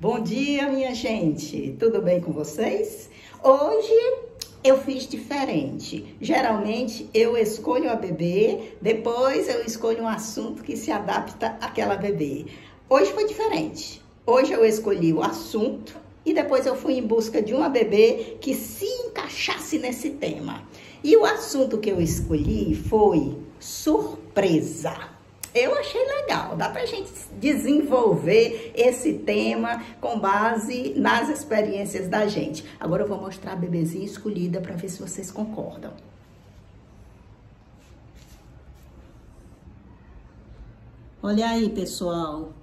Bom dia, minha gente! Tudo bem com vocês? Hoje eu fiz diferente. Geralmente eu escolho a bebê, depois eu escolho um assunto que se adapta àquela bebê. Hoje foi diferente. Hoje eu escolhi o assunto e depois eu fui em busca de uma bebê que se encaixasse nesse tema. E o assunto que eu escolhi foi surpresa. Eu achei legal, dá pra gente desenvolver esse tema com base nas experiências da gente. Agora eu vou mostrar a bebezinha escolhida para ver se vocês concordam. Olha aí, pessoal.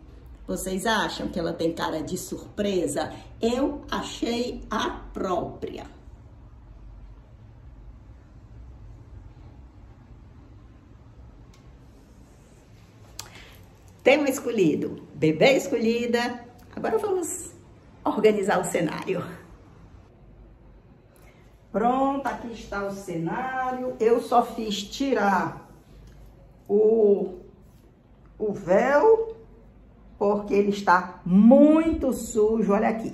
Vocês acham que ela tem cara de surpresa? Eu achei a própria. Tema escolhido, bebê escolhida. Agora vamos organizar o cenário. Pronto, aqui está o cenário. Eu só fiz tirar o véu, porque ele está muito sujo. Olha aqui.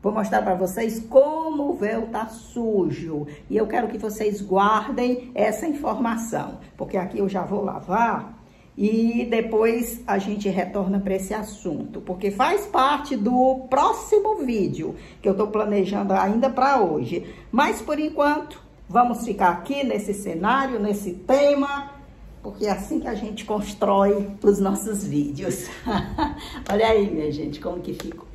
Vou mostrar para vocês como o véu tá sujo. E eu quero que vocês guardem essa informação, porque aqui eu já vou lavar. E depois a gente retorna para esse assunto, porque faz parte do próximo vídeo que eu estou planejando ainda para hoje. Mas por enquanto, vamos ficar aqui nesse cenário, nesse tema, porque é assim que a gente constrói os nossos vídeos. Olha aí, minha gente, como que ficou.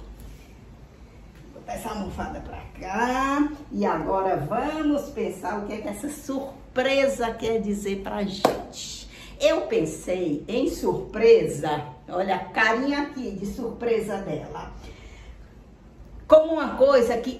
Vou botar essa almofada para cá. E agora vamos pensar o que é que essa surpresa quer dizer para a gente. Eu pensei em surpresa, olha a carinha aqui de surpresa dela, como uma coisa que,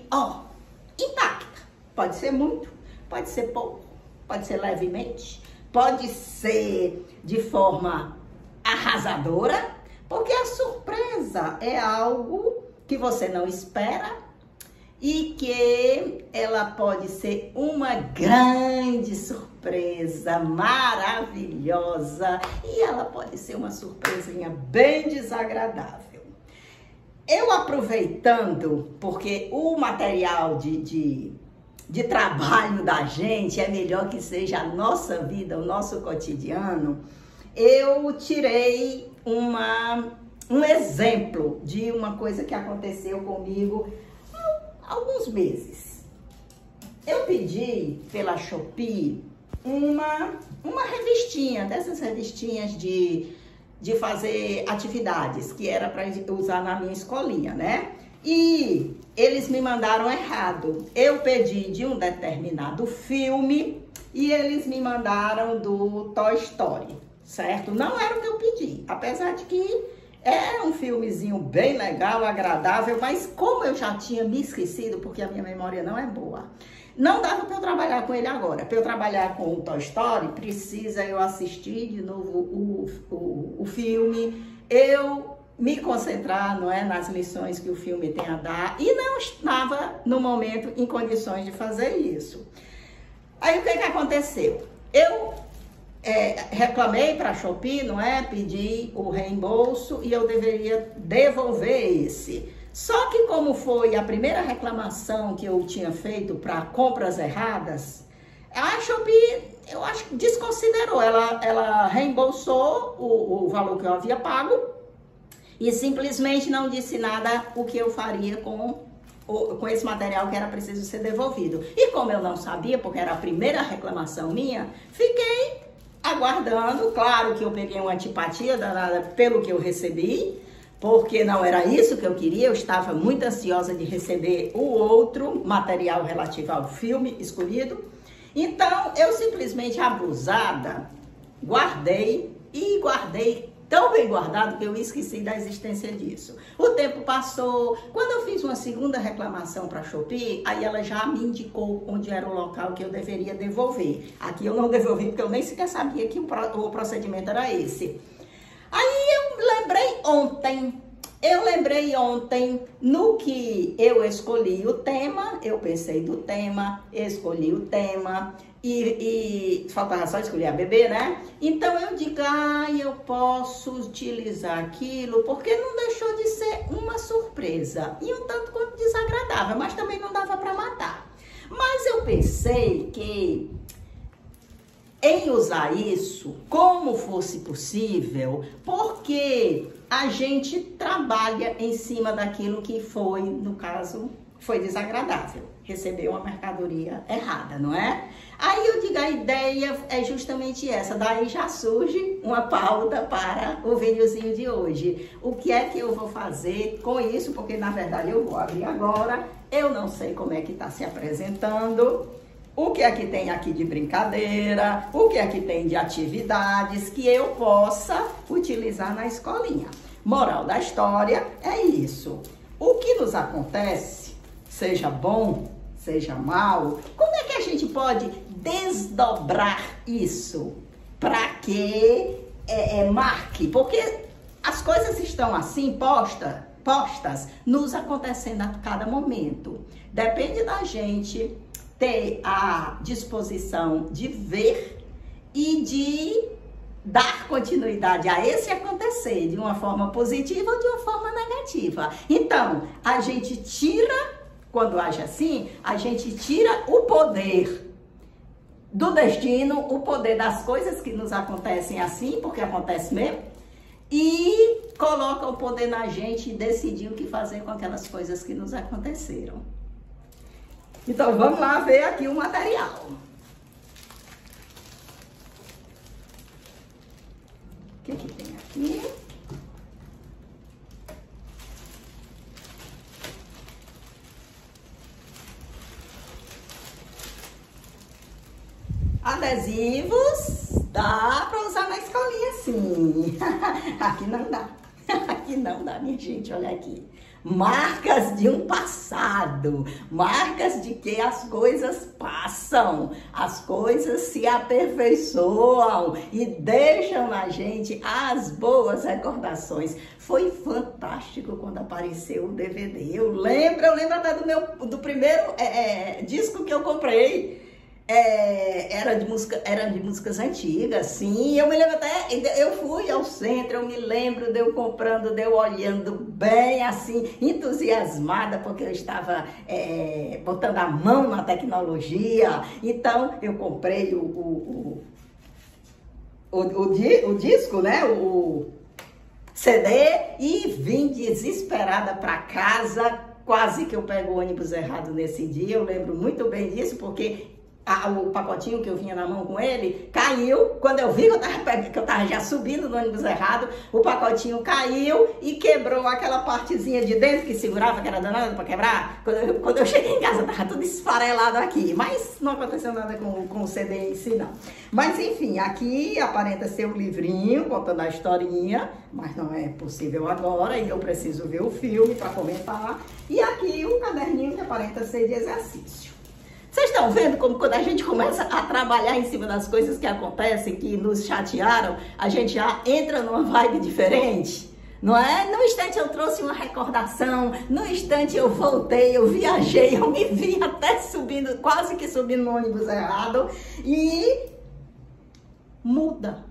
impacta. Pode ser muito, pode ser pouco, pode ser levemente, pode ser de forma arrasadora, porque a surpresa é algo que você não espera e que ela pode ser uma grande surpresa, maravilhosa, e ela pode ser uma surpresinha bem desagradável. Eu aproveitando, porque o material de trabalho da gente é melhor que seja a nossa vida, o nosso cotidiano, eu tirei um exemplo de uma coisa que aconteceu comigo alguns meses. Eu pedi pela Shopee uma revistinha, dessas revistinhas de fazer atividades, que era para usar na minha escolinha, né? E eles me mandaram errado. Eu pedi de um determinado filme e eles me mandaram do Toy Story, certo? Não era o que eu pedi, apesar de que é um filmezinho bem legal, agradável, mas como eu já tinha me esquecido, porque a minha memória não é boa, não dava para eu trabalhar com ele agora. Para eu trabalhar com o Toy Story, precisa eu assistir de novo o filme, eu me concentrar, não é, nas lições que o filme tem a dar, e não estava no momento em condições de fazer isso. Aí o que aconteceu? Eu reclamei para a Shopee, não é? Pedi o reembolso e eu deveria devolver esse. Só que como foi a primeira reclamação que eu tinha feito para compras erradas, a Shopee, eu acho que desconsiderou. Ela reembolsou o valor que eu havia pago e simplesmente não disse nada o que eu faria com esse material que era preciso ser devolvido. E como eu não sabia, porque era a primeira reclamação minha, fiquei aguardando. Claro que eu peguei uma antipatia danada pelo que eu recebi, porque não era isso que eu queria. Eu estava muito ansiosa de receber o outro material relativo ao filme escolhido. Então, eu simplesmente, abusada, guardei tão bem guardado que eu esqueci da existência disso. O tempo passou. Quando eu fiz uma segunda reclamação para a Shopee, aí ela já me indicou onde era o local que eu deveria devolver. Aqui eu não devolvi porque eu nem sequer sabia que o procedimento era esse. Aí eu lembrei ontem no que eu escolhi o tema, eu pensei do tema, escolhi o tema e faltava só escolher a bebê, né? Então eu digo, eu posso utilizar aquilo porque não deixou de ser uma surpresa. surpresa e um tanto quanto desagradável, mas também não dava para matar. Mas eu pensei que em usar isso como fosse possível, porque a gente trabalha em cima daquilo que foi, no caso, foi desagradável. Receber uma mercadoria errada, não é? Aí eu digo, a ideia é justamente essa, daí já surge uma pauta para o videozinho de hoje. O que é que eu vou fazer com isso? Porque na verdade eu vou abrir agora, eu não sei como é que está se apresentando, o que é que tem aqui de brincadeira, o que é que tem de atividades que eu possa utilizar na escolinha. Moral da história é isso. O que nos acontece, seja bom, seja mal, como é que a gente pode desdobrar isso para que marque? Porque as coisas estão assim postas, nos acontecendo a cada momento. Depende da gente ter a disposição de ver e de dar continuidade a esse acontecer de uma forma positiva ou de uma forma negativa. Então, a gente tira, quando age assim, a gente tira o poder do destino, o poder das coisas que nos acontecem assim, porque acontece mesmo, e coloca o poder na gente e decidir o que fazer com aquelas coisas que nos aconteceram. Então, vamos lá ver aqui o material. O que que tem aqui? Adesivos, dá para usar na escolinha sim. Aqui não dá. Aqui não dá, minha gente, olha aqui. Marcas de um passado, marcas de que as coisas passam, as coisas se aperfeiçoam e deixam na gente as boas recordações. Foi fantástico quando apareceu o DVD. Eu lembro até do primeiro disco que eu comprei. Era de músicas antigas, sim. Eu me lembro até, eu fui ao centro, eu me lembro de eu comprando, de eu olhando bem assim, entusiasmada, porque eu estava botando a mão na tecnologia. Então, eu comprei o disco, né? O CD e vim desesperada para casa. Quase que eu pego o ônibus errado nesse dia. Eu lembro muito bem disso, porque o pacotinho que eu vinha na mão com ele caiu. Quando eu vi que eu tava já subindo no ônibus errado, o pacotinho caiu e quebrou aquela partezinha de dentro que segurava, que era danada para quebrar. Quando eu cheguei em casa, tava tudo esfarelado aqui. Mas não aconteceu nada com o CD em si, não. Mas enfim, aqui aparenta ser um livrinho contando a historinha, mas não é possível agora e eu preciso ver o filme para comentar. E aqui um caderninho que aparenta ser de exercício. Vocês estão vendo como quando a gente começa a trabalhar em cima das coisas que acontecem, que nos chatearam, a gente já entra numa vibe diferente? Não é? No instante eu trouxe uma recordação, no instante eu voltei, eu viajei, eu me vi até subindo, quase que subindo no ônibus errado e muda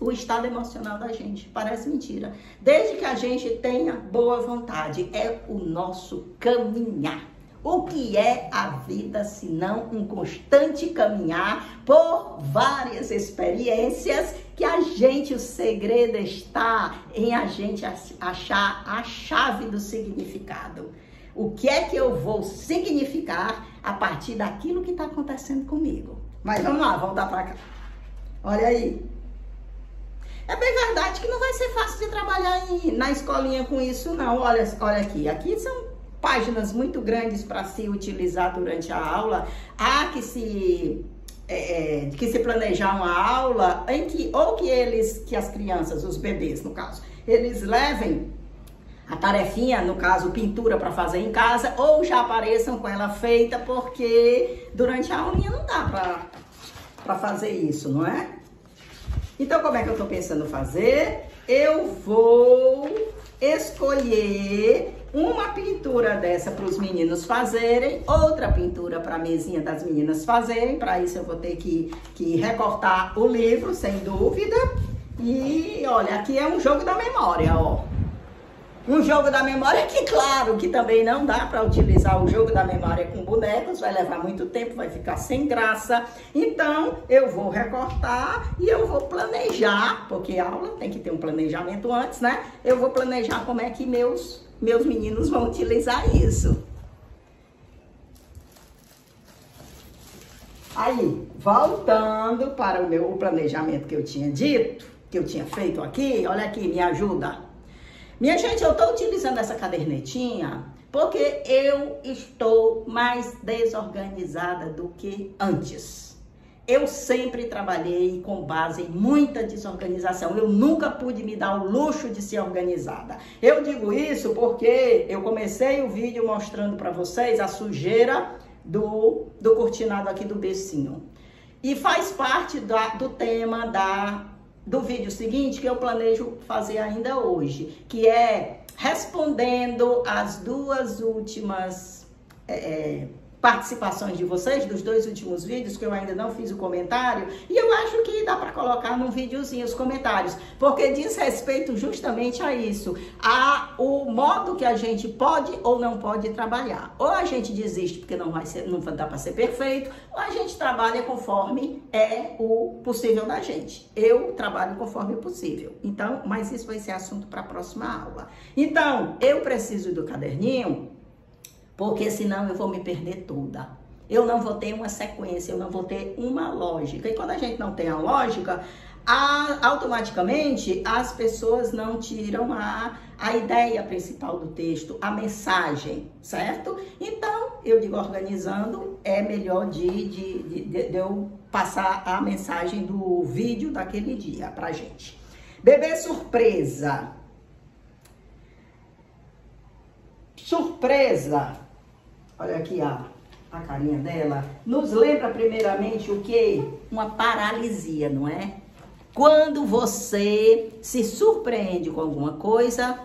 o estado emocional da gente. Parece mentira. Desde que a gente tenha boa vontade, é o nosso caminhar. O que é a vida se não um constante caminhar por várias experiências que o segredo está em a gente achar a chave do significado. O que é que eu vou significar a partir daquilo que está acontecendo comigo? Mas vamos lá, voltar para cá. Olha aí. É bem verdade que não vai ser fácil de trabalhar na escolinha com isso, não. Olha aqui. Aqui são páginas muito grandes para se utilizar durante a aula. Há que se planejar uma aula em que as crianças, os bebês no caso, eles levem a tarefinha, no caso pintura para fazer em casa, ou já apareçam com ela feita, porque durante a aulinha não dá para fazer isso, não é? Então, como é que eu estou pensando fazer? Eu vou escolher uma pintura dessa para os meninos fazerem, outra pintura para a mesinha das meninas fazerem. Para isso eu vou ter que recortar o livro, sem dúvida. E olha, aqui é um jogo da memória, ó. Um jogo da memória que, claro, que também não dá para utilizar o jogo da memória com bonecos, vai levar muito tempo, vai ficar sem graça. Então, eu vou recortar e eu vou planejar, porque a aula tem que ter um planejamento antes, né? Eu vou planejar como é que meus meninos vão utilizar isso. Aí, voltando para o meu planejamento que eu tinha dito, que eu tinha feito aqui, olha aqui, me ajuda. Minha gente, eu estou utilizando essa cadernetinha porque eu estou mais desorganizada do que antes. Eu sempre trabalhei com base em muita desorganização. Eu nunca pude me dar o luxo de ser organizada. Eu digo isso porque eu comecei o vídeo mostrando para vocês a sujeira do cortinado aqui do bercinho. E faz parte do tema do vídeo seguinte que eu planejo fazer ainda hoje, que é respondendo as duas últimas participações de vocês, dos dois últimos vídeos, que eu ainda não fiz o comentário, e eu acho que dá para colocar num videozinho os comentários, porque diz respeito justamente a isso, o modo que a gente pode ou não pode trabalhar. Ou a gente desiste porque não dá para ser perfeito, ou a gente trabalha conforme é o possível da gente. Eu trabalho conforme o possível. Então, mas isso vai ser assunto para a próxima aula. Então, eu preciso do caderninho, porque senão eu vou me perder toda. Eu não vou ter uma sequência, eu não vou ter uma lógica. E quando a gente não tem a lógica, automaticamente as pessoas não tiram a ideia principal do texto, a mensagem, certo? Então, eu digo, organizando, é melhor de eu passar a mensagem do vídeo daquele dia pra gente. Bebê surpresa. Surpresa. Olha aqui a carinha dela. Nos lembra primeiramente o quê? Uma paralisia, não é? Quando você se surpreende com alguma coisa,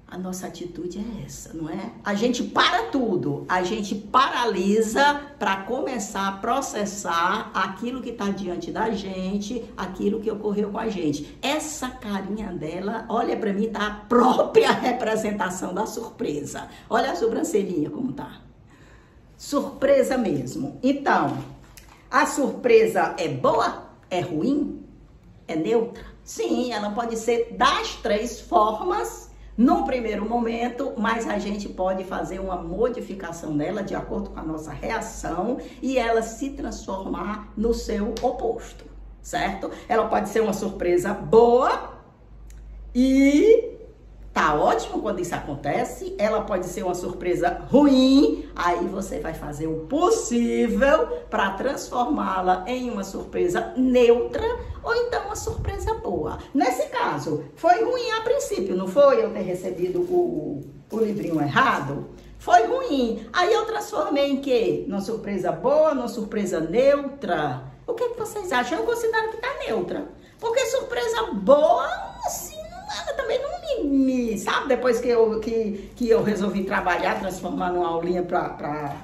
a nossa atitude é essa, não é? A gente para tudo, a gente paralisa para começar a processar aquilo que está diante da gente, aquilo que ocorreu com a gente. Essa carinha dela, olha para mim, tá a própria representação da surpresa. Olha a sobrancelhinha como tá. Surpresa mesmo. Então, a surpresa é boa? É ruim? É neutra? Sim, ela pode ser das três formas no primeiro momento, mas a gente pode fazer uma modificação dela de acordo com a nossa reação e ela se transformar no seu oposto, certo? Ela pode ser uma surpresa boa e tá ótimo quando isso acontece. Ela pode ser uma surpresa ruim, aí você vai fazer o possível para transformá-la em uma surpresa neutra ou então uma surpresa boa. Nesse caso, foi ruim a princípio, não foi? Eu ter recebido o livrinho errado? Foi ruim. Aí eu transformei em quê? Numa surpresa boa, numa surpresa neutra? O que vocês acham? Eu considero que tá neutra. Porque surpresa boa, assim, ela também não me sabe, depois que eu resolvi trabalhar, transformar numa aulinha pra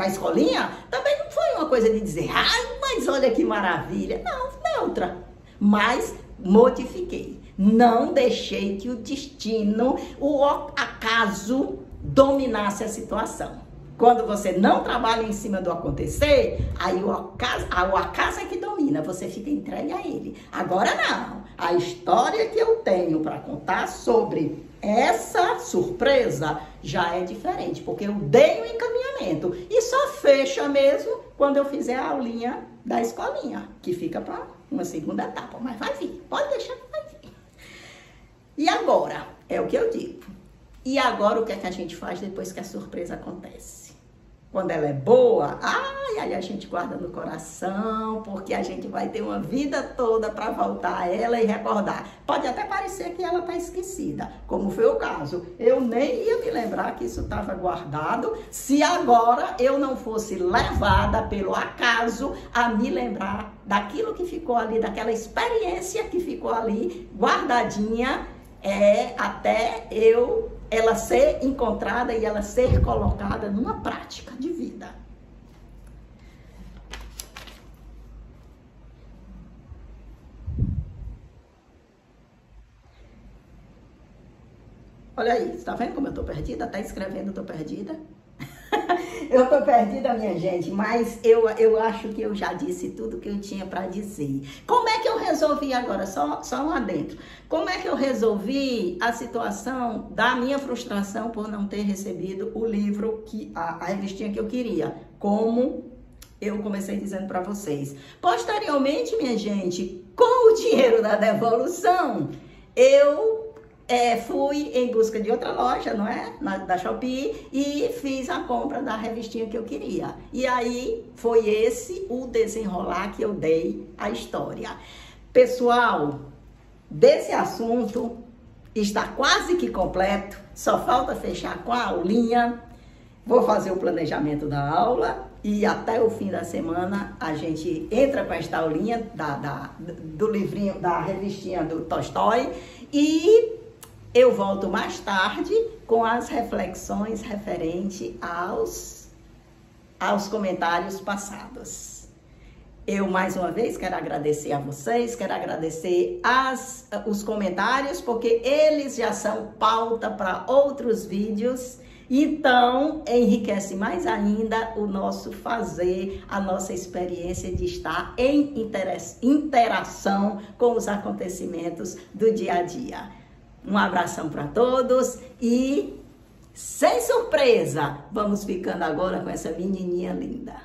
escolinha, também não foi uma coisa de dizer, ai, mas olha que maravilha. Não, neutra. Mas modifiquei. Não deixei que o destino, o acaso, dominasse a situação. Quando você não trabalha em cima do acontecer, aí o acaso é que domina, você fica entregue a ele. Agora não, a história que eu tenho para contar sobre essa surpresa já é diferente, porque eu dei o encaminhamento e só fecha mesmo quando eu fizer a aulinha da escolinha, que fica para uma segunda etapa, mas vai vir, pode deixar que vai vir. E agora, é o que eu digo, e agora o que é que a gente faz depois que a surpresa acontece? Quando ela é boa, aí a gente guarda no coração, porque a gente vai ter uma vida toda para voltar a ela e recordar. Pode até parecer que ela está esquecida, como foi o caso. Eu nem ia me lembrar que isso estava guardado, se agora eu não fosse levada pelo acaso a me lembrar daquilo que ficou ali, daquela experiência que ficou ali, guardadinha, até ela ser encontrada e ela ser colocada numa prática de vida. Olha aí, tá vendo como eu tô perdida? Tá escrevendo, eu tô perdida. Eu tô perdida, minha gente, mas eu acho que eu já disse tudo que eu tinha para dizer. Como é que eu resolvi agora? Só lá dentro. Como é que eu resolvi a situação da minha frustração por não ter recebido o livro, a revistinha que eu queria? Como eu comecei dizendo para vocês. Posteriormente, minha gente, com o dinheiro da devolução, eu fui em busca de outra loja, não é? Da Shopee, e fiz a compra da revistinha que eu queria. E aí foi esse o desenrolar que eu dei a história. Pessoal, desse assunto está quase que completo, só falta fechar com a aulinha. Vou fazer o planejamento da aula e até o fim da semana a gente entra com esta aulinha do livrinho, da revistinha do Tolstói, e eu volto mais tarde com as reflexões referentes aos comentários passados. Eu, mais uma vez, quero agradecer a vocês, quero agradecer os comentários, porque eles já são pauta para outros vídeos. Então, enriquece mais ainda o nosso fazer, a nossa experiência de estar em interação com os acontecimentos do dia a dia. Um abração para todos e, sem surpresa, vamos ficando agora com essa menininha linda.